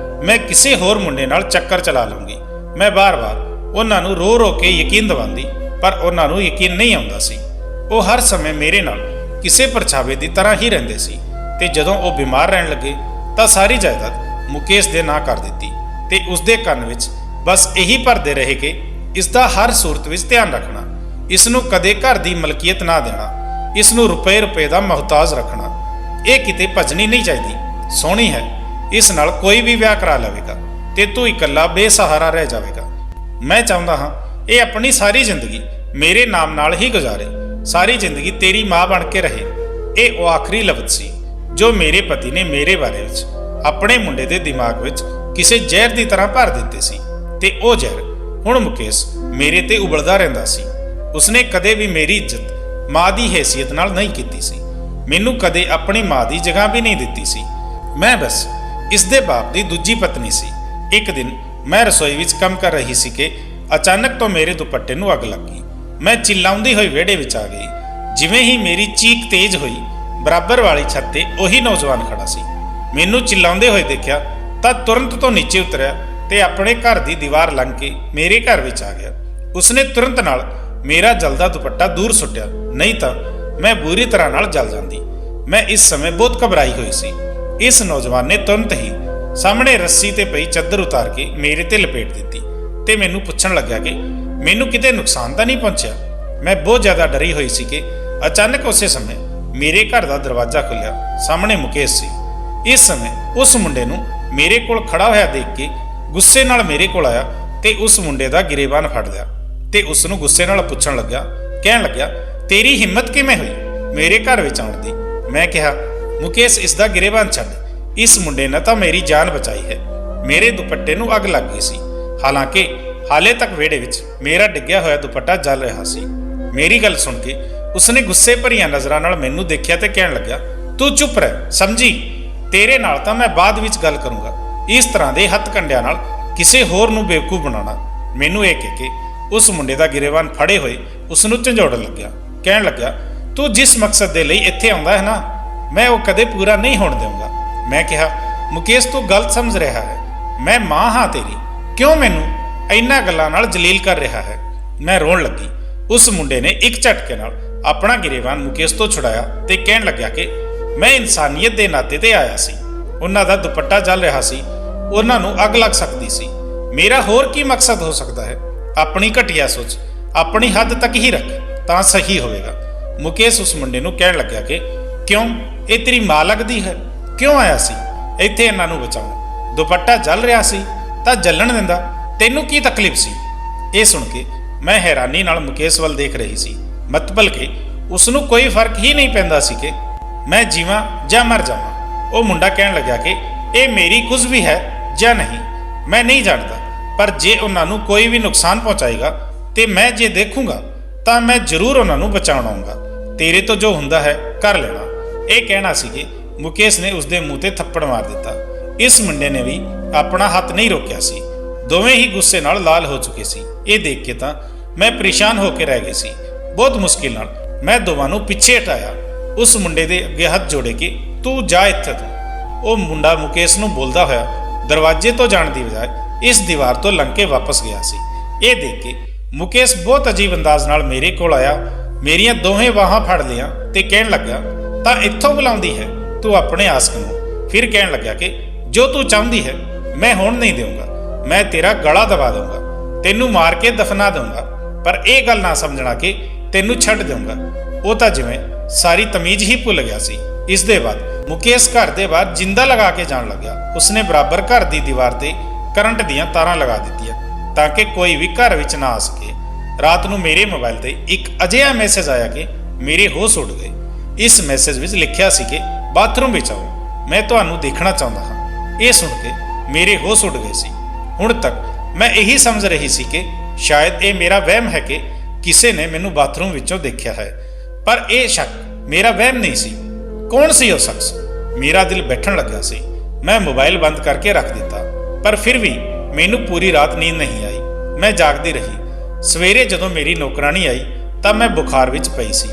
ਮੈਂ ਕਿਸੇ ਹੋਰ ਮੁੰਡੇ ਨਾਲ ਚੱਕਰ ਚਲਾ ਲਵਾਂਗੀ। ਮੈਂ ਬਾਰ-ਬਾਰ ਉਹਨਾਂ ਨੂੰ ਰੋ ਕੇ ਯਕੀਨ ਦਿਵਾਉਂਦੀ, ਪਰ ਉਹਨਾਂ ਨੂੰ ਯਕੀਨ ਨਹੀਂ ਆਉਂਦਾ ਸੀ। ਉਹ ਹਰ ਸਮੇਂ ਮੇਰੇ ਨਾਲ ਕਿਸੇ ਪਰਛਾਵੇ ਦੀ ਤਰ੍ਹਾਂ ਹੀ ਰਹਿੰਦੇ ਸੀ ਤੇ ਜਦੋਂ ਉਹ ਬਿਮਾਰ ਰਹਿਣ ਲੱਗੇ ਤਾਂ ਸਾਰੀ ਜਾਇਦਾਦ ਮੁਕੇਸ਼ ਦੇ ਨਾਂ ਕਰ ਦਿੱਤੀ ਤੇ ਉਸ ਦੇ ਕੰਨ ਵਿੱਚ ਬਸ ਇਹੀ ਭਰਦੇ ਰਹੇ ਕਿ ਇਸ ਦਾ ਹਰ ਸੂਰਤ ਵਿੱਚ ਧਿਆਨ ਰੱਖਣਾ, ਇਸ ਨੂੰ ਕਦੇ ਘਰ ਦੀ ਮਲਕੀਅਤ ਨਾ ਦੇਣਾ, ਇਸ ਨੂੰ ਰੁਪਏ ਦਾ ਮੁਹਤਾਜ ਰੱਖਣਾ। ਇਹ ਕਿਤੇ ਭੱਜਣੀ ਨਹੀਂ ਚਾਹੀਦੀ, ਸੋਹਣੀ ਹੈ, ਇਸ ਨਾਲ ਕੋਈ ਵੀ ਵਿਆਹ ਕਰਾ ਲਵੇਗਾ ਤੇ ਤੂੰ ਇਕੱਲਾ ਬੇਸਹਾਰਾ ਰਹਿ ਜਾਵੇਗਾ। ਮੈਂ ਚਾਹੁੰਦਾ ਹਾਂ ਇਹ ਆਪਣੀ ਸਾਰੀ ਜ਼ਿੰਦਗੀ ਮੇਰੇ ਨਾਮ ਨਾਲ ਹੀ ਗੁਜ਼ਾਰੇ। ਸਾਰੀ ਜ਼ਿੰਦਗੀ ਤੇਰੀ ਮਾਂ ਬਣ ਕੇ ਰਹੇ। ਇਹ ਉਹ ਆਖਰੀ ਲਫ਼ਜ਼ ਸੀ ਜੋ ਮੇਰੇ ਪਤੀ ਨੇ ਮੇਰੇ ਬਾਰੇ ਵਿੱਚ ਆਪਣੇ ਮੁੰਡੇ ਦੇ ਦਿਮਾਗ ਵਿੱਚ ਕਿਸੇ ਜ਼ਹਿਰ ਦੀ ਤਰ੍ਹਾਂ ਭਰ ਦਿੱਤੇ ਸੀ। ਤੇ ਉਹ ਜ਼ਹਿਰ ਹੁਣ ਮੁਕੇਸ਼ ਮੇਰੇ ਤੇ ਉਬਲਦਾ ਰਹਿੰਦਾ ਸੀ। ਉਸਨੇ ਕਦੇ ਵੀ ਮੇਰੀ ਇੱਜ਼ਤ ਮਾਂ ਦੀ ਹੈਸੀਅਤ ਨਾਲ ਨਹੀਂ ਕੀਤੀ ਸੀ। ਮੈਨੂੰ ਕਦੇ ਆਪਣੀ ਮਾਂ ਦੀ ਜਗ੍ਹਾ ਵੀ ਨਹੀਂ ਦਿੱਤੀ ਸੀ। ਮੈਂ ਬਸ ਇਸ ਦੇ ਬਾਪ ਦੀ ਦੂਜੀ ਪਤਨੀ ਸੀ। ਇੱਕ ਦਿਨ ਮੈਂ ਰਸੋਈ ਵਿੱਚ ਕੰਮ ਕਰ ਰਹੀ ਸੀ ਕਿ ਅਚਾਨਕ ਤੋਂ ਮੇਰੇ ਦੁਪੱਟੇ ਨੂੰ ਅੱਗ ਲੱਗ ਗਈ। ਮੈਂ ਚਿল্ਲਾਉਂਦੀ ਹੋਈ ਵਿਹੜੇ ਵਿੱਚ ਆ ਗਈ। ਜਿਵੇਂ ਹੀ ਮੇਰੀ ਚੀਕ ਤੇਜ਼ ਹੋਈ, ਬਰਾਬਰ ਵਾਲੀ ਛੱਤ ਤੇ ਉਹੀ ਨੌਜਵਾਨ ਖੜਾ ਸੀ। ਮੈਨੂੰ ਚਿল্ਲਾਉਂਦੇ ਹੋਏ ਦੇਖਿਆ ਤਾਂ ਤੁਰੰਤ ਤੋਂ ਨੀਚੇ ਉਤਰਿਆ ਤੇ ਆਪਣੇ ਘਰ ਦੀ ਦੀਵਾਰ ਲੰਘ ਕੇ ਮੇਰੇ ਘਰ ਵਿੱਚ ਆ ਗਿਆ। ਉਸਨੇ ਤੁਰੰਤ ਨਾਲ ਮੇਰਾ ਜਲਦਾ ਦੁਪੱਟਾ ਦੂਰ ਸੁੱਟਿਆ, ਨਹੀਂ ਤਾਂ ਮੈਂ ਬੁਰੀ ਤਰ੍ਹਾਂ ਨਾਲ ਜਲ ਜਾਂਦੀ। ਮੈਂ ਇਸ ਸਮੇਂ ਬਹੁਤ ਘਬਰਾਈ ਹੋਈ ਸੀ। ਇਸ ਨੌਜਵਾਨ ਨੇ ਤੁਰੰਤ ਹੀ ਸਾਹਮਣੇ ਰੱਸੀ ਤੇ ਪਈ ਚੱਦਰ ਉਤਾਰ ਕੇ ਮੇਰੇ ਤੇ ਲਪੇਟ ਦਿੱਤੀ ਤੇ ਮੈਨੂੰ ਪੁੱਛਣ ਲੱਗਿਆ ਕਿ ਮੈਨੂੰ ਕਿਤੇ ਨੁਕਸਾਨ ਤਾਂ ਨਹੀਂ ਪਹੁੰਚਿਆ। ਮੈਂ ਬਹੁਤ ਜ਼ਿਆਦਾ ਡਰੀ ਹੋਈ ਸੀ ਕਿ ਅਚਾਨਕ ਉਸੇ ਸਮੇਂ ਮੇਰੇ ਘਰ ਦਾ ਦਰਵਾਜ਼ਾ ਖੁੱਲਿਆ। ਸਾਹਮਣੇ ਮੁਕੇਸ਼ ਸੀ। ਇਸ ਸਮੇਂ ਉਸ ਮੁੰਡੇ ਨੂੰ ਮੇਰੇ ਕੋਲ ਖੜਾ ਹੋਇਆ ਦੇਖ ਕੇ ਗੁੱਸੇ ਨਾਲ ਮੇਰੇ ਕੋਲ ਆਇਆ ਤੇ ਉਸ ਮੁੰਡੇ ਦਾ ਗਿਰੇਬਾਨ ਫੜ ਲਿਆ ਤੇ ਉਸ ਨੂੰ ਗੁੱਸੇ ਨਾਲ ਪੁੱਛਣ ਲੱਗਿਆ, ਕਹਿਣ ਲੱਗਿਆ, ਤੇਰੀ ਹਿੰਮਤ ਕਿਵੇਂ ਹੋਈ ਮੇਰੇ ਘਰ ਵਿੱਚ ਆਉਣ ਦੀ? ਮੈਂ ਕਿਹਾ, ਮੁਕੇਸ਼ ਇਸ ਦਾ ਗਿਰੇਬਾਨ ਛੱਡ, ਇਸ ਮੁੰਡੇ ਨੇ ਤਾਂ ਮੇਰੀ ਜਾਨ ਬਚਾਈ ਹੈ। ਮੇਰੇ ਦੁਪੱਟੇ ਨੂੰ ਅੱਗ ਲੱਗ ਗਈ ਸੀ। ਹਾਲਾਂਕਿ ਹਾਲੇ ਤੱਕ ਵਿਹੜੇ ਵਿੱਚ ਮੇਰਾ ਡਿੱਗਿਆ ਹੋਇਆ ਦੁਪੱਟਾ ਜਲ ਰਿਹਾ ਸੀ। ਮੇਰੀ ਗੱਲ ਸੁਣ ਕੇ ਉਸਨੇ ਗੁੱਸੇ ਭਰੀਆਂ ਨਜ਼ਰਾਂ ਨਾਲ ਮੈਨੂੰ ਦੇਖਿਆ ਤੇ ਕਹਿਣ ਲੱਗਿਆ, ਤੂੰ ਚੁੱਪ ਰਹਿ, ਸਮਝੀ? ਤੇਰੇ ਨਾਲ ਤਾਂ ਮੈਂ ਬਾਅਦ ਵਿੱਚ ਗੱਲ ਕਰੂੰਗਾ। ਇਸ ਤਰ੍ਹਾਂ ਦੇ ਹੱਥ ਕੰਡਿਆਂ ਨਾਲ ਕਿਸੇ ਹੋਰ ਨੂੰ ਬੇਵਕੂਫ ਬਣਾਉਣਾ। ਮੈਨੂੰ ਇਹ ਕਹਿ ਕੇ ਉਸ ਮੁੰਡੇ ਦਾ ਗਿਰੇਬਾਨ ਫੜੇ ਹੋਏ ਉਸ ਨੂੰ ਝੰਜੋੜਨ ਲੱਗਿਆ, ਕਹਿਣ ਲੱਗਿਆ, ਤੂੰ ਜਿਸ ਮਕਸਦ ਦੇ ਲਈ ਇੱਥੇ ਆਉਂਦਾ ਹੈ ਨਾ, ਮੈਂ ਉਹ ਕਦੇ ਪੂਰਾ ਨਹੀਂ ਹੋਣ ਦੇਵਾਂਗਾ। ਮੈਂ ਕਿਹਾ, ਮੁਕੇਸ਼ ਤੂੰ ਗਲਤ ਸਮਝ ਰਿਹਾ ਹੈ। ਮੈਂ ਮਾਂ ਹਾਂ ਤੇਰੀ, ਕਿਉਂ ਮੈਨੂੰ ਇਹਨਾਂ ਗੱਲਾਂ ਨਾਲ ਜਲੀਲ ਕਰ ਰਿਹਾ ਹੈ? ਮੈਂ ਰੋਣ ਲੱਗੀ। ਉਸ ਮੁੰਡੇ ਨੇ ਇੱਕ ਝਟਕੇ ਨਾਲ ਆਪਣਾ ਗਿਰੇਬਾਨ ਮੁਕੇਸ਼ ਤੋਂ ਛੁਡਾਇਆ ਤੇ ਕਹਿਣ ਲੱਗਿਆ ਕਿ ਮੈਂ ਇਨਸਾਨੀਅਤ ਦੇ ਨਾਤੇ ਤੇ ਆਇਆ ਸੀ। ਉਹਨਾਂ ਦਾ ਦੁਪੱਟਾ ਜਲ ਰਿਹਾ ਸੀ, ਉਹਨਾਂ ਨੂੰ ਅੱਗ ਲੱਗ ਸਕਦੀ ਸੀ। ਮੇਰਾ ਹੋਰ ਕੀ ਮਕਸਦ ਹੋ ਸਕਦਾ ਹੈ? ਆਪਣੀ ਘਟੀਆ ਸੋਚ ਆਪਣੀ ਹੱਦ ਤੱਕ ਹੀ ਰੱਖ ਤਾਂ ਸਹੀ ਹੋਵੇਗਾ। ਮੁਕੇਸ਼ ਉਸ ਮੁੰਡੇ ਨੂੰ ਕਹਿਣ ਲੱਗਿਆ ਕਿ ਕਿਉਂ, ਇਹ ਤੇਰੀ ਮਾਂ ਲੱਗਦੀ ਹੈ? ਕਿਉਂ ਆਇਆ ਸੀ ਇੱਥੇ ਇਹਨਾਂ ਨੂੰ ਬਚਾਉਣ? ਦੁਪੱਟਾ ਜਲ ਰਿਹਾ ਸੀ ਤਾਂ ਜਲਣ ਦਿੰਦਾ, ਤੈਨੂੰ ਕੀ ਤਕਲੀਫ ਸੀ? ਇਹ ਸੁਣ ਕੇ ਮੈਂ ਹੈਰਾਨੀ ਨਾਲ ਮੁਕੇਸ਼ ਵੱਲ ਦੇਖ ਰਹੀ ਸੀ। ਮਤਲਬ ਕਿ ਉਸ ਨੂੰ ਕੋਈ ਫਰਕ ਹੀ ਨਹੀਂ ਪੈਂਦਾ ਸੀ ਕਿ ਮੈਂ ਜੀਵਾਂ ਜਾਂ ਮਰ ਜਾਵਾਂ। ਉਹ ਮੁੰਡਾ ਕਹਿਣ ਲੱਗਿਆ ਕਿ ਇਹ ਮੇਰੀ ਕੁਝ ਵੀ ਹੈ ਜਾਂ ਨਹੀਂ, ਮੈਂ ਨਹੀਂ ਜਾਣਦਾ, ਪਰ ਜੇ ਉਹਨਾਂ ਨੂੰ ਕੋਈ ਵੀ ਨੁਕਸਾਨ ਪਹੁੰਚਾਏਗਾ ਤੇ ਮੈਂ ਜੇ ਦੇਖੂੰਗਾ ਤਾਂ ਮੈਂ ਜ਼ਰੂਰ ਉਹਨਾਂ ਨੂੰ ਬਚਾਉਣ ਆਉਂਗਾ। ਤੇਰੇ ਤੋਂ ਜੋ ਹੁੰਦਾ ਹੈ ਕਰ ਲੈਣਾ। ਇਹ ਕਹਿਣਾ ਸੀ ਕਿ ਮੁਕੇਸ਼ ਨੇ ਉਸਦੇ ਮੂੰਹ ਤੇ ਥੱਪੜ ਮਾਰ ਦਿੱਤਾ। ਇਸ ਮੁੰਡੇ ਨੇ ਵੀ ਆਪਣਾ ਹੱਥ ਨਹੀਂ ਰੋਕਿਆ ਸੀ। ਦੋਵੇਂ ਹੀ ਗੁੱਸੇ ਨਾਲ ਲਾਲ ਹੋ ਚੁੱਕੇ ਸੀ। ਇਹ ਦੇਖ ਕੇ ਤਾਂ ਮੈਂ ਪਰੇਸ਼ਾਨ ਹੋ ਕੇ ਰਹਿ ਗਈ ਸੀ। ਬਹੁਤ ਮੁਸ਼ਕਿਲ ਨਾਲ ਮੈਂ ਦੋਵਾਂ ਨੂੰ ਪਿੱਛੇ ਹਟਾਇਆ, ਉਸ ਮੁੰਡੇ ਦੇ ਅੱਗੇ ਹੱਥ ਜੋੜੇ ਕਿ ਤੂੰ ਜਾ ਇੱਥੇ ਤੋਂ। ਉਹ ਮੁੰਡਾ ਮੁਕੇਸ਼ ਨੂੰ ਬੋਲਦਾ ਹੋਇਆ ਦਰਵਾਜ਼ੇ ਤੋਂ ਜਾਣ ਦੀ ਬਜਾਏ ਇਸ ਦੀਵਾਰ ਤੋਂ ਲੰਘ ਕੇ ਵਾਪਸ ਗਿਆ ਸੀ। ਇਹ ਦੇਖ ਕੇ ਮੁਕੇਸ਼ ਬਹੁਤ ਅਜੀਬ ਅੰਦਾਜ਼ ਨਾਲ ਮੇਰੇ ਕੋਲ ਆਇਆ, ਮੇਰੀਆਂ ਦੋਹੇ ਬਾਹਾਂ ਫੜ ਲਿਆ ਤੇ ਕਹਿਣ ਲੱਗਾ, ਤਾਂ ਇੱਥੋਂ ਬੁਲਾਉਂਦੀ ਹੈ ਤੂੰ ਆਪਣੇ ਆਸਕ ਨੂੰ? ਫਿਰ ਕਹਿਣ ਲੱਗਿਆ ਕਿ ਜੋ ਤੂੰ ਚਾਹੁੰਦੀ ਹੈ ਮੈਂ ਹੁਣ ਨਹੀਂ ਦੇਵਾਂਗਾ, ਮੈਂ ਤੇਰਾ ਗਲਾ ਦਬਾ ਦਊਂਗਾ, ਤੈਨੂੰ ਮਾਰ ਕੇ ਦਫਨਾ ਦਊਂਗਾ, ਪਰ ਇਹ ਗੱਲ ਨਾ ਸਮਝਣਾ ਕਿ ਤੈਨੂੰ ਛੱਡ ਦਊਂਗਾ। ਉਹ ਤਾਂ ਜਿਵੇਂ ਸਾਰੀ ਤਮੀਜ਼ ਹੀ ਭੁੱਲ ਗਿਆ ਸੀ। ਇਸ ਦੇ ਬਾਅਦ ਮੁਕੇਸ਼ ਘਰ ਦੇ ਬਾਹਰ ਜਿੰਦਾ ਲਗਾ ਕੇ ਜਾਣ ਲੱਗਿਆ। ਉਸਨੇ ਬਰਾਬਰ ਘਰ ਦੀ ਦੀਵਾਰ ਤੇ ਕਰੰਟ ਦੀਆਂ ਤਾਰਾਂ ਲਗਾ ਦਿੱਤੀਆਂ ਤਾਂ ਕਿ ਕੋਈ ਵੀ ਘਰ ਵਿੱਚ ਨਾ ਆ ਸਕੇ। ਰਾਤ ਨੂੰ ਮੇਰੇ ਮੋਬਾਈਲ ਤੇ ਇੱਕ ਅਜਿਹਾ ਮੈਸੇਜ ਆਇਆ ਕਿ ਮੇਰੇ ਹੋਸ਼ ਉੱਡ ਗਏ। ਇਸ ਮੈਸੇਜ ਵਿੱਚ ਲਿਖਿਆ ਸੀ ਕਿ ਬਾਥਰੂਮ ਵਿੱਚ ਆਓ, ਮੈਂ ਤੁਹਾਨੂੰ ਦੇਖਣਾ ਚਾਹੁੰਦਾ ਹਾਂ। ਇਹ ਸੁਣ ਕੇ ਮੇਰੇ ਹੋਸ਼ ਉੱਡ ਗਏ ਸੀ। ਹੁਣ ਤੱਕ ਮੈਂ ਇਹੀ ਸਮਝ ਰਹੀ ਸੀ ਕਿ ਸ਼ਾਇਦ ਇਹ ਮੇਰਾ ਵਹਿਮ ਹੈ ਕਿ ਕਿਸੇ ਨੇ ਮੈਨੂੰ ਬਾਥਰੂਮ ਵਿੱਚੋਂ ਦੇਖਿਆ ਹੈ, ਪਰ ਇਹ ਸ਼ੱਕ ਮੇਰਾ ਵਹਿਮ ਨਹੀਂ ਸੀ। ਕੌਣ ਸੀ ਉਹ ਸ਼ਖਸ? ਮੇਰਾ ਦਿਲ ਬੈਠਣ ਲੱਗਾ ਸੀ। ਮੈਂ ਮੋਬਾਈਲ ਬੰਦ ਕਰਕੇ ਰੱਖ ਦਿੱਤਾ, ਪਰ ਫਿਰ ਵੀ ਮੈਨੂੰ ਪੂਰੀ ਰਾਤ ਨੀਂਦ ਨਹੀਂ ਆਈ। ਮੈਂ ਜਾਗਦੀ ਰਹੀ। ਸਵੇਰੇ ਜਦੋਂ ਮੇਰੀ ਨੌਕਰਾਣੀ ਆਈ ਤਾਂ ਮੈਂ ਬੁਖਾਰ ਵਿੱਚ ਪਈ ਸੀ।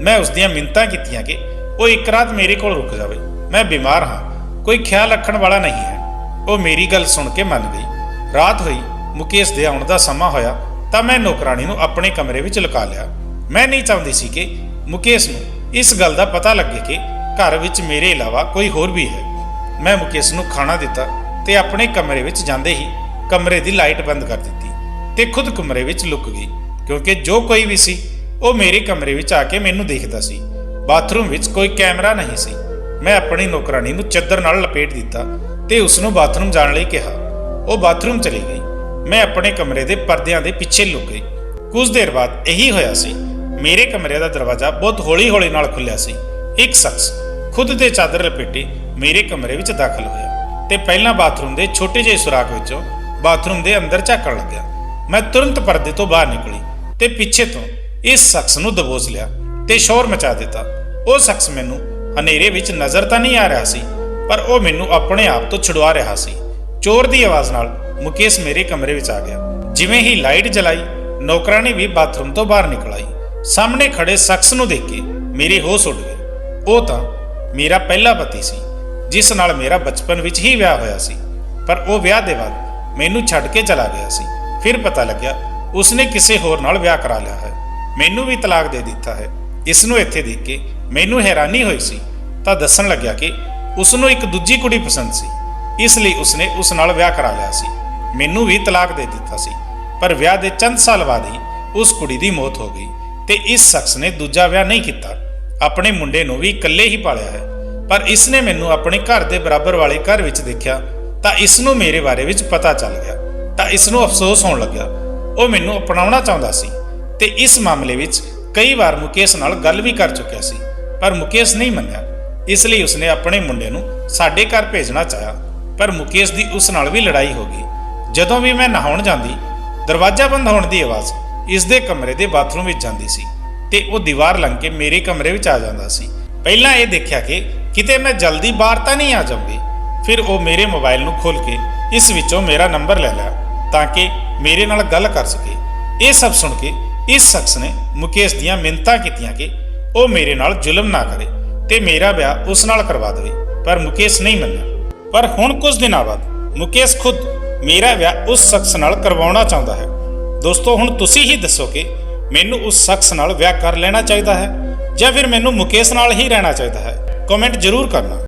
ਮੈਂ ਉਸ ਦੀਆਂ ਮਿੰਨਤਾਂ ਕੀਤੀਆਂ ਕਿ ਉਹ ਇੱਕ ਰਾਤ ਮੇਰੇ ਕੋਲ ਰੁਕ ਜਾਵੇ, ਮੈਂ ਬਿਮਾਰ ਹਾਂ, ਕੋਈ ਖਿਆਲ ਰੱਖਣ ਵਾਲਾ ਨਹੀਂ ਹੈ। ਉਹ ਮੇਰੀ ਗੱਲ ਸੁਣ ਕੇ ਮੰਨ ਗਈ। ਰਾਤ ਹੋਈ, ਮੁਕੇਸ਼ ਦੇ ਆਉਣ ਦਾ ਸਮਾਂ ਹੋਇਆ ਤਾਂ ਮੈਂ ਨੌਕਰਾਣੀ ਨੂੰ ਆਪਣੇ ਕਮਰੇ ਵਿੱਚ ਲੁਕਾ ਲਿਆ। ਮੈਂ ਨਹੀਂ ਚਾਹੁੰਦੀ ਸੀ ਕਿ ਮੁਕੇਸ਼ ਨੂੰ ਇਸ ਗੱਲ ਦਾ ਪਤਾ ਲੱਗੇ ਕਿ ਘਰ ਵਿੱਚ ਮੇਰੇ ਇਲਾਵਾ ਕੋਈ ਹੋਰ ਵੀ ਹੈ। ਮੈਂ ਮੁਕੇਸ਼ ਨੂੰ ਖਾਣਾ ਦਿੱਤਾ ਤੇ ਆਪਣੇ ਕਮਰੇ ਵਿੱਚ ਜਾਂਦੇ ਹੀ ਕਮਰੇ ਦੀ ਲਾਈਟ ਬੰਦ ਕਰ ਦਿੱਤੀ ਤੇ ਖੁਦ ਕਮਰੇ ਵਿੱਚ ਲੁਕ ਗਈ, ਕਿਉਂਕਿ ਜੋ ਕੋਈ ਵੀ ਸੀ ਉਹ ਮੇਰੇ ਕਮਰੇ ਵਿੱਚ ਆ ਕੇ ਮੈਨੂੰ ਦੇਖਦਾ ਸੀ। ਬਾਥਰੂਮ ਵਿੱਚ ਕੋਈ ਕੈਮਰਾ ਨਹੀਂ ਸੀ। ਮੈਂ ਆਪਣੀ ਨੌਕਰਾਣੀ ਨੂੰ ਚੱਦਰ ਨਾਲ ਲਪੇਟ ਦਿੱਤਾ ਤੇ ਉਸ ਨੂੰ ਬਾਥਰੂਮ ਜਾਣ ਲਈ ਕਿਹਾ। ਉਹ ਬਾਥਰੂਮ ਚਲੀ ਗਈ। ਮੈਂ ਆਪਣੇ ਕਮਰੇ ਦੇ ਪਰਦਿਆਂ ਦੇ ਪਿੱਛੇ ਲੁਕ ਗਈ। ਕੁਝ ਦੇਰ ਬਾਅਦ ਇਹੀ ਹੋਇਆ ਸੀ। ਮੇਰੇ ਕਮਰੇ ਦਾ ਦਰਵਾਜ਼ਾ ਬਹੁਤ ਹੌਲੀ-ਹੌਲੀ ਨਾਲ ਖੁੱਲਿਆ ਸੀ। ਇੱਕ ਸ਼ਖਸ ਖੁਦ ਦੇ ਚਾਦਰ ਲਪੇਟੇ ਮੇਰੇ ਕਮਰੇ ਵਿੱਚ ਦਾਖਲ ਹੋਇਆ ਤੇ ਪਹਿਲਾਂ ਬਾਥਰੂਮ ਦੇ ਛੋਟੇ ਜਿਹੇ ਸੁਰਾਖ ਵਿੱਚੋਂ ਬਾਥਰੂਮ ਦੇ ਅੰਦਰ ਝਾਕਣ ਲੱਗਿਆ। ਮੈਂ ਤੁਰੰਤ ਪਰਦੇ ਤੋਂ ਬਾਹਰ ਨਿਕਲੀ ਤੇ ਪਿੱਛੇ ਤੋਂ ਇਸ ਸ਼ਖਸ ਨੂੰ ਦਬੋਚ ਲਿਆ ਤੇ ਸ਼ੋਰ ਮਚਾ ਦਿੱਤਾ। ਉਹ ਸ਼ਖਸ ਮੈਨੂੰ ਹਨੇਰੇ ਵਿੱਚ ਨਜ਼ਰ ਤਾਂ ਨਹੀਂ ਆ ਰਿਹਾ ਸੀ, ਪਰ ਉਹ ਮੈਨੂੰ ਆਪਣੇ ਆਪ ਤੋਂ ਛੁਡਵਾ ਰਿਹਾ ਸੀ। ਚੋਰ ਦੀ ਆਵਾਜ਼ ਨਾਲ ਮੁਕੇਸ਼ ਮੇਰੇ ਕਮਰੇ ਵਿੱਚ ਆ ਗਿਆ। ਜਿਵੇਂ ਹੀ ਲਾਈਟ ਜਲਾਈ, ਨੌਕਰਾਨੀ ਵੀ ਬਾਥਰੂਮ ਤੋਂ ਬਾਹਰ ਨਿਕਲ ਆਈ। ਸਾਹਮਣੇ ਖੜੇ ਸ਼ਖਸ ਨੂੰ ਦੇਖ ਕੇ ਮੇਰੇ ਹੋਸ਼ ਉੱਡ ਗਏ। ਉਹ ਤਾਂ ਮੇਰਾ ਪਹਿਲਾ ਪਤੀ ਸੀ, ਜਿਸ ਨਾਲ ਮੇਰਾ ਬਚਪਨ ਵਿੱਚ ਹੀ ਵਿਆਹ ਹੋਇਆ ਸੀ, ਪਰ ਉਹ ਵਿਆਹ ਦੇ ਬਾਅਦ ਮੈਨੂੰ ਛੱਡ ਕੇ ਚਲਾ ਗਿਆ ਸੀ। ਫਿਰ ਪਤਾ ਲੱਗਿਆ ਉਸਨੇ ਕਿਸੇ ਹੋਰ ਨਾਲ ਵਿਆਹ ਕਰਾ ਲਿਆ ਹੈ, ਮੈਨੂੰ ਵੀ ਤਲਾਕ ਦੇ ਦਿੱਤਾ ਹੈ। ਇਸ ਨੂੰ ਇੱਥੇ ਦੇਖ ਕੇ ਮੈਨੂੰ ਹੈਰਾਨੀ ਹੋਈ ਸੀ ਤਾਂ ਦੱਸਣ ਲੱਗਿਆ ਕਿ ਉਸ ਨੂੰ ਇੱਕ ਦੂਜੀ ਕੁੜੀ ਪਸੰਦ ਸੀ, ਇਸ ਲਈ ਉਸਨੇ ਉਸ ਨਾਲ ਵਿਆਹ ਕਰਾ ਲਿਆ ਸੀ। ਮੈਨੂੰ ਵੀ ਤਲਾਕ ਦੇ ਦਿੱਤਾ ਸੀ, ਪਰ ਵਿਆਹ ਦੇ ਚੰਦ ਸਾਲ ਬਾਅਦ ਹੀ ਉਸ ਕੁੜੀ ਦੀ ਮੌਤ ਹੋ ਗਈ ਤੇ ਇਸ ਸ਼ਖਸ ਨੇ ਦੂਜਾ ਵਿਆਹ ਨਹੀਂ ਕੀਤਾ। ਆਪਣੇ ਮੁੰਡੇ ਨੂੰ ਵੀ ਇਕੱਲੇ ਹੀ ਪਾਲਿਆ ਹੈ, ਪਰ ਇਸ ਨੇ ਮੈਨੂੰ ਆਪਣੇ ਘਰ ਦੇ ਬਰਾਬਰ ਵਾਲੇ ਘਰ ਵਿੱਚ ਦੇਖਿਆ ਤਾਂ ਇਸ ਨੂੰ ਮੇਰੇ ਬਾਰੇ ਵਿੱਚ ਪਤਾ ਚੱਲ ਗਿਆ ਤਾਂ ਇਸ ਨੂੰ ਅਫਸੋਸ ਹੋਣ ਲੱਗਿਆ। ਉਹ ਮੈਨੂੰ ਅਪਣਾਉਣਾ ਚਾਹੁੰਦਾ ਸੀ ਤੇ ਇਸ ਮਾਮਲੇ ਵਿੱਚ ਕਈ ਵਾਰ ਮੁਕੇਸ਼ ਨਾਲ ਗੱਲ ਵੀ ਕਰ ਚੁੱਕਿਆ ਸੀ, ਪਰ ਮੁਕੇਸ਼ ਨਹੀਂ ਮੰਨਿਆ। ਇਸ ਲਈ ਉਸਨੇ ਆਪਣੇ ਮੁੰਡੇ ਨੂੰ ਸਾਡੇ ਘਰ ਭੇਜਣਾ ਚਾਹਿਆ, ਪਰ ਮੁਕੇਸ਼ ਦੀ ਉਸ ਨਾਲ ਵੀ ਲੜਾਈ ਹੋ ਗਈ। ਜਦੋਂ ਵੀ ਮੈਂ ਨਹਾਉਣ ਜਾਂਦੀ, ਦਰਵਾਜ਼ਾ ਬੰਦ ਹੋਣ ਦੀ ਆਵਾਜ਼ ਇਸ ਦੇ ਕਮਰੇ ਦੇ ਬਾਥਰੂਮ ਵਿੱਚ ਜਾਂਦੀ ਸੀ ਤੇ ਉਹ ਦੀਵਾਰ ਲੰਘ ਕੇ ਮੇਰੇ ਕਮਰੇ ਵਿੱਚ ਆ ਜਾਂਦਾ ਸੀ। ਪਹਿਲਾਂ ਇਹ ਦੇਖਿਆ ਕਿ ਕਿਤੇ ਮੈਂ ਜਲਦੀ ਬਾਹਰ ਤਾਂ ਨਹੀਂ ਆ ਜਾਊਂਗੀ। ਫਿਰ ਉਹ ਮੇਰੇ ਮੋਬਾਈਲ ਨੂੰ ਖੋਲ੍ਹ ਕੇ ਇਸ ਵਿੱਚੋਂ ਮੇਰਾ ਨੰਬਰ ਲੈ ਲਿਆ ਤਾਂ ਕਿ ਮੇਰੇ ਨਾਲ ਗੱਲ ਕਰ ਸਕੇ। ਇਹ ਸਭ ਸੁਣ ਕੇ ਇਸ ਸ਼ਖਸ ਨੇ ਮੁਕੇਸ਼ ਦੀਆਂ ਮਿੰਨਤਾਂ ਕੀਤੀਆਂ ਕਿ ਉਹ ਮੇਰੇ ਨਾਲ ਜ਼ੁਲਮ ਨਾ ਕਰੇ ਤੇ ਮੇਰਾ ਵਿਆਹ ਉਸ ਨਾਲ ਕਰਵਾ ਦੇਵੇ, ਪਰ ਮੁਕੇਸ਼ ਨਹੀਂ ਮੰਨਿਆ। ਪਰ ਹੁਣ ਕੁਝ ਦਿਨਾਂ ਬਾਅਦ ਮੁਕੇਸ਼ ਖੁਦ ਮੇਰਾ ਵਿਆਹ ਉਸ ਸ਼ਖਸ ਨਾਲ ਕਰਵਾਉਣਾ ਚਾਹੁੰਦਾ ਹੈ। ਦੋਸਤੋ, ਹੁਣ ਤੁਸੀਂ ਹੀ ਦੱਸੋ ਕਿ ਮੈਨੂੰ ਉਸ ਸ਼ਖਸ ਨਾਲ ਵਿਆਹ ਕਰ ਲੈਣਾ ਚਾਹੀਦਾ ਹੈ ਜਾਂ ਫਿਰ ਮੈਨੂੰ ਮੁਕੇਸ਼ ਨਾਲ ਹੀ ਰਹਿਣਾ ਚਾਹੀਦਾ ਹੈ। ਕਮੈਂਟ ਜ਼ਰੂਰ ਕਰਨਾ।